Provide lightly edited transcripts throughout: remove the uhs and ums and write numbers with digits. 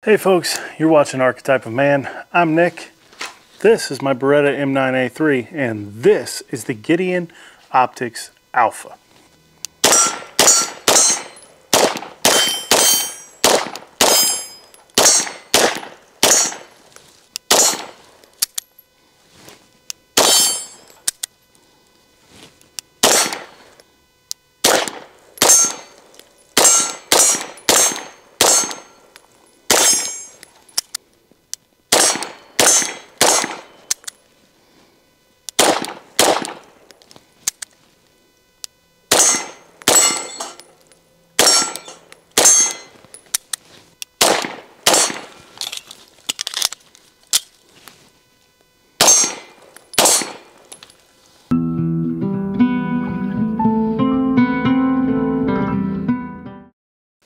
Hey folks, you're watching Archetype of Man. I'm Nick. This is my Beretta M9A3 and this is the Gideon Optics Alpha.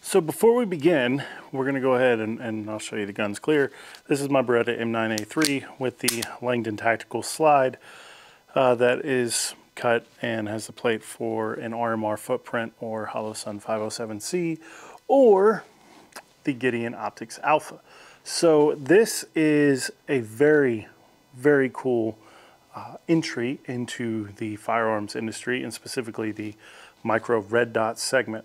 So before we begin, we're going to go ahead and I'll show you the guns clear. This is my Beretta M9A3 with the Langdon Tactical Slide that is cut and has the plate for an RMR footprint or Holosun 507C or the Gideon Optics Alpha. So this is a very, very cool entry into the firearms industry and specifically the micro red dot segment.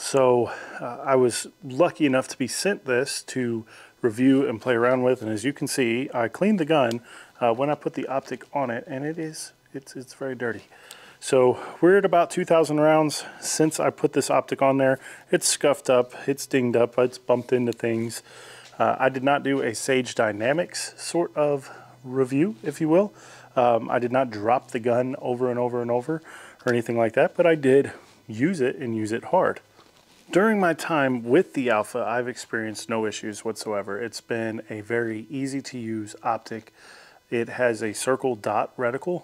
So I was lucky enough to be sent this to review and play around with, and as you can see, I cleaned the gun when I put the optic on it, and it's very dirty. So we're at about 2,000 rounds since I put this optic on there. It's scuffed up, it's dinged up, it's bumped into things. I did not do a Sage Dynamics sort of review, if you will. I did not drop the gun over and over and over or anything like that, but I did use it and use it hard. During my time with the Alpha, I've experienced no issues whatsoever. It's been a very easy to use optic. It has a circle dot reticle.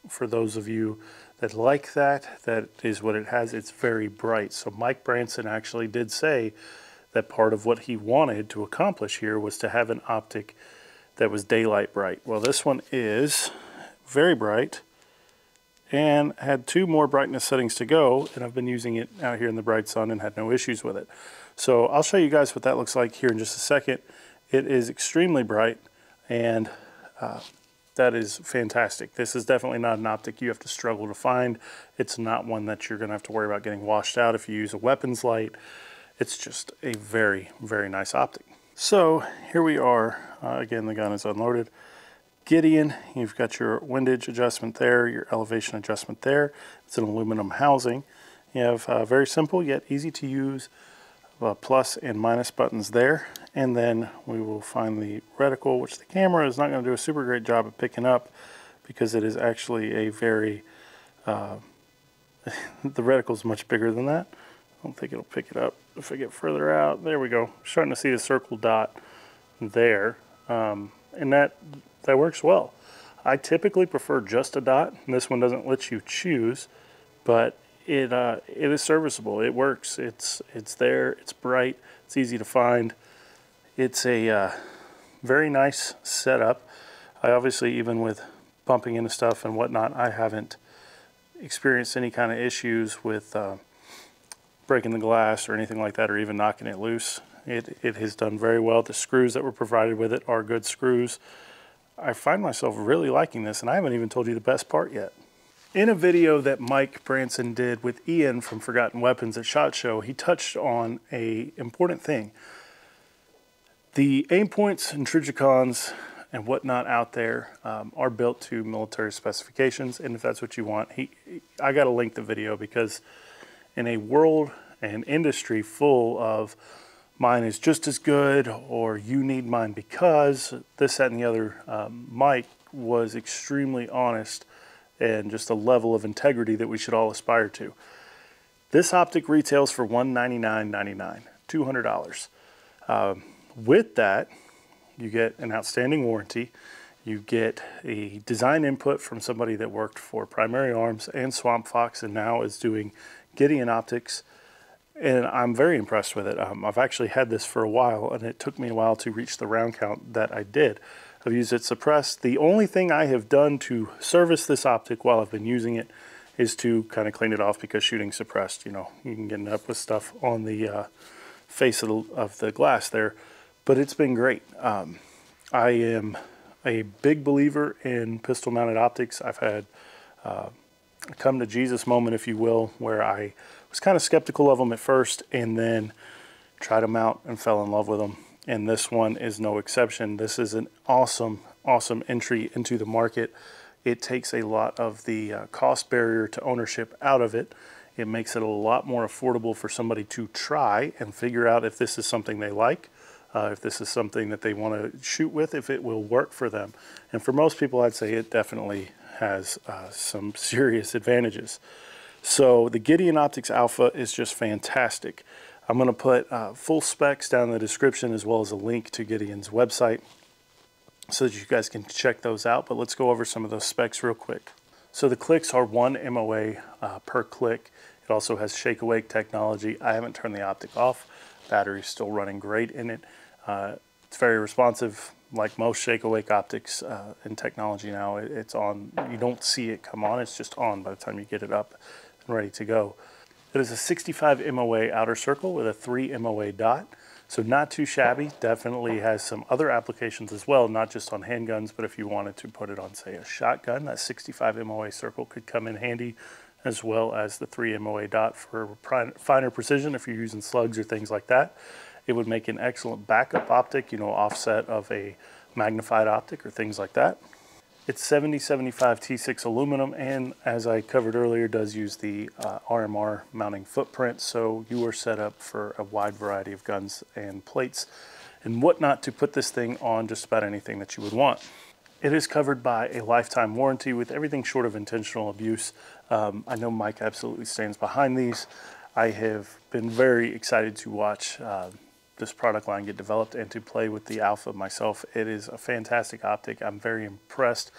For those of you that like that, that is what it has. It's very bright. So Mike Branson actually did say that part of what he wanted to accomplish here was to have an optic that was daylight bright. Well, this one is very bright and had 2 more brightness settings to go, and I've been using it out here in the bright sun and had no issues with it. So I'll show you guys what that looks like here in just a second. It is extremely bright, and that is fantastic. This is definitely not an optic you have to struggle to find. It's not one that you're going to have to worry about getting washed out if you use a weapons light. It's just a very, very nice optic. So here we are. Again, the gun is unloaded. Gideon, you've got your windage adjustment there, your elevation adjustment there. It's an aluminum housing. You have very simple yet easy to use plus and minus buttons there. And then we will find the reticle, which the camera is not going to do a super great job of picking up because it is actually a very, the reticle is much bigger than that. I don't think it'll pick it up if I get further out. There we go. Starting to see the circle dot there. And that works well. I typically prefer just a dot, and this one doesn't let you choose, but it is serviceable. It works. It's there. It's bright. It's easy to find. It's a very nice setup. I obviously, even with bumping into stuff and whatnot, I haven't experienced any kind of issues with breaking the glass or anything like that, or even knocking it loose. It has done very well. The screws that were provided with it are good screws. I find myself really liking this, and I haven't even told you the best part yet. In a video that Mike Branson did with Ian from Forgotten Weapons at SHOT Show, he touched on an important thing. The aim points and Trijicons and whatnot out there are built to military specifications, and if that's what you want, I got to link the video because in a world and industry full of mine is just as good, or you need mine because this, that, and the other. Mike was extremely honest and just a level of integrity that we should all aspire to. This optic retails for $199.99, $200. With that, you get an outstanding warranty. You get a design input from somebody that worked for Primary Arms and Swamp Fox and now is doing Gideon Optics. And I'm very impressed with it. I've actually had this for a while, and it took me a while to reach the round count that I did. I've used it suppressed. The only thing I have done to service this optic while I've been using it is to kind of clean it off because shooting suppressed, you know, you can get up with stuff on the face of the glass there, but it's been great. I am a big believer in pistol mounted optics. I've had a come to Jesus moment, if you will, where I was kind of skeptical of them at first and then tried them out and fell in love with them. And this one is no exception. This is an awesome entry into the market. It takes a lot of the cost barrier to ownership out of it. It makes it a lot more affordable for somebody to try and figure out if this is something they like, if this is something that they want to shoot with, if it will work for them. And for most people, I'd say it definitely has some serious advantages. So the Gideon Optics Alpha is just fantastic. I'm going to put full specs down in the description, as well as a link to Gideon's website so that you guys can check those out. But let's go over some of those specs real quick. So the clicks are 1 MOA per click. It also has shake awake technology. I haven't turned the optic off. Battery's still running great in it. It's very responsive, like most shake awake optics and technology now. It's on. You don't see it come on. It's just on by the time you get it up and ready to go. It is a 65 MOA outer circle with a 3 MOA dot. So not too shabby. Definitely has some other applications as well, not just on handguns, but if you wanted to put it on, say, a shotgun, that 65 MOA circle could come in handy, as well as the 3 MOA dot for finer precision if you're using slugs or things like that. It would make an excellent backup optic, you know, offset of a magnified optic or things like that. It's 7075 T6 aluminum, and as I covered earlier, does use the RMR mounting footprint, so you are set up for a wide variety of guns and plates and whatnot to put this thing on just about anything that you would want. It is covered by a lifetime warranty with everything short of intentional abuse. I know Mike absolutely stands behind these. I have been very excited to watch this product line get developed and to play with the Alpha myself. It is a fantastic optic. I'm very impressed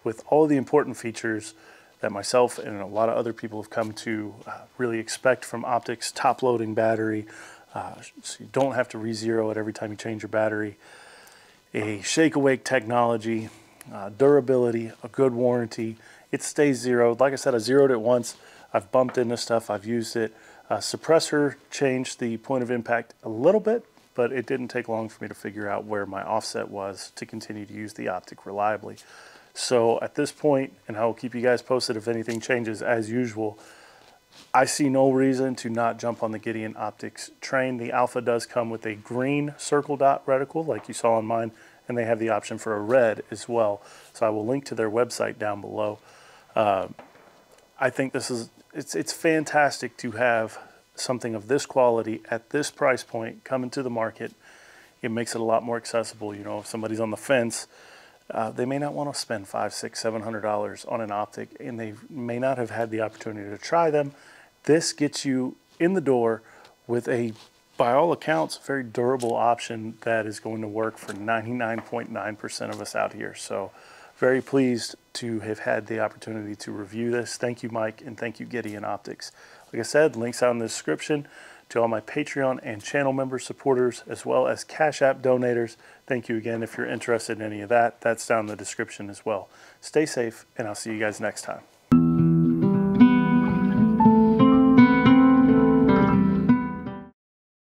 with all the important features that myself and a lot of other people have come to really expect from optics. Top loading battery, so you don't have to re-zero it every time you change your battery. A shake awake technology, durability, a good warranty. It stays zeroed. Like I said, I zeroed it once. I've bumped into stuff, I've used it. Suppressor changed the point of impact a little bit, but it didn't take long for me to figure out where my offset was to continue to use the optic reliably. So at this point, and I will keep you guys posted if anything changes as usual, I see no reason to not jump on the Gideon Optics train. The Alpha does come with a green circle dot reticle like you saw on mine, and they have the option for a red as well. So I will link to their website down below. I think this is it's fantastic to have something of this quality at this price point come into the market. It makes it a lot more accessible. You know, if somebody's on the fence, they may not want to spend $500, $600, $700 on an optic, and they may not have had the opportunity to try them. This gets you in the door with a, by all accounts, very durable option that is going to work for 99.9% of us out here. So very pleased to have had the opportunity to review this. Thank you, Mike, and thank you, Gideon Optics. Like I said, links out in the description to all my Patreon and channel member supporters, as well as Cash App donators. Thank you again if you're interested in any of that. That's down in the description as well. Stay safe, and I'll see you guys next time.